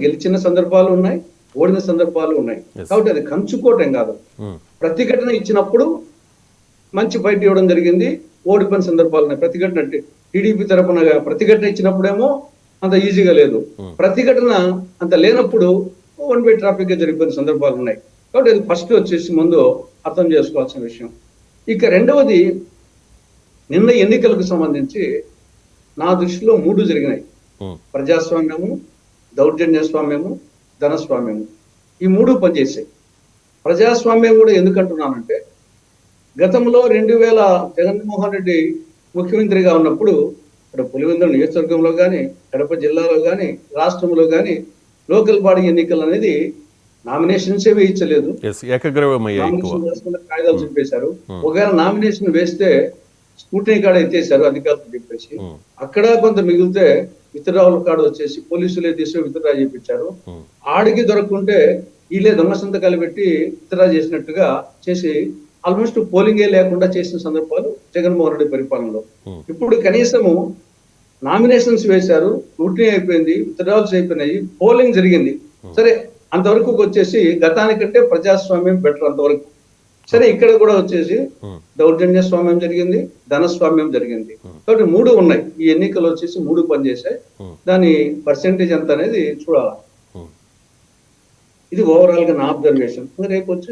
గెలిచిన సందర్భాలు ఉన్నాయి, ఓడిన సందర్భాలు ఉన్నాయి. కాబట్టి అది కంచుకోవటం కాదు. ప్రతిఘటన ఇచ్చినప్పుడు మంచి ఫైట్ ఇవ్వడం జరిగింది, ఓడిపోయిన సందర్భాలు ఉన్నాయి. ప్రతిఘటన అంటే టీడీపీ తరఫున ప్రతిఘటన ఇచ్చినప్పుడేమో అంత ఈజీగా లేదు, ప్రతిఘటన అంత లేనప్పుడు వన్ వే ట్రాఫిక్ గా జరిగిపోయిన సందర్భాలు ఉన్నాయి. కాబట్టి అది ఫస్ట్ వచ్చేసి ముందు అర్థం చేసుకోవాల్సిన విషయం. ఇక రెండవది, నిన్న ఎన్నికలకు సంబంధించి నా దృష్టిలో 3 జరిగినాయి: ప్రజాస్వామ్యము, దౌర్జన్యస్వామ్యము, ధనస్వామ్యము. ఈ 3 పనిచేసాయి. ప్రజాస్వామ్యం కూడా ఎందుకంటున్నానంటే, గతంలో 2000 జగన్మోహన్ రెడ్డి ముఖ్యమంత్రిగా ఉన్నప్పుడు ఇక్కడ పులివెందుల నియోజకవర్గంలో కానీ, కడప జిల్లాలో కానీ, రాష్ట్రంలో కానీ లోకల్ బాడీ ఎన్నికలు అనేది నామినేషన్సే వేయించలేదు, కాయిదాలు చెప్పేశారు. ఒకవేళ నామినేషన్ వేస్తే స్కూటనీ కార్డు ఎత్తేసారు అధికారులు చెప్పేసి. అక్కడ కొంత మిగిలితే విత్డ్రావల్ కార్డు వచ్చేసి పోలీసులే తీసి విత్డ్రా చేయించారు. ఆడికి దొరకకుంటే వీళ్ళే దొంగ సంతకాలు పెట్టి విత్డ్రా చేసినట్టుగా చేసి ఆల్మోస్ట్ పోలింగే లేకుండా చేసిన సందర్భాలు జగన్మోహన్ రెడ్డి పరిపాలనలో. ఇప్పుడు కనీసము నామినేషన్స్ వేశారు, స్కూటనీ అయిపోయింది, విత్డ్రావల్స్ అయిపోయినాయి, పోలింగ్ జరిగింది. సరే, అంతవరకు వచ్చేసి గతానికంటే ప్రజాస్వామ్యం బెటర్ అంతవరకు. సరే, ఇక్కడ కూడా వచ్చేసి దౌర్జన్య స్వామ్యం జరిగింది, ధనస్వామ్యం జరిగింది. కాబట్టి 3 ఉన్నాయి. ఈ ఎన్నికలు వచ్చేసి 3 పనిచేసాయి. దాని పర్సెంటేజ్ ఎంత అనేది చూడాలి. ఇది ఓవరాల్ గా నా అబ్జర్వేషన్. రేపు వచ్చి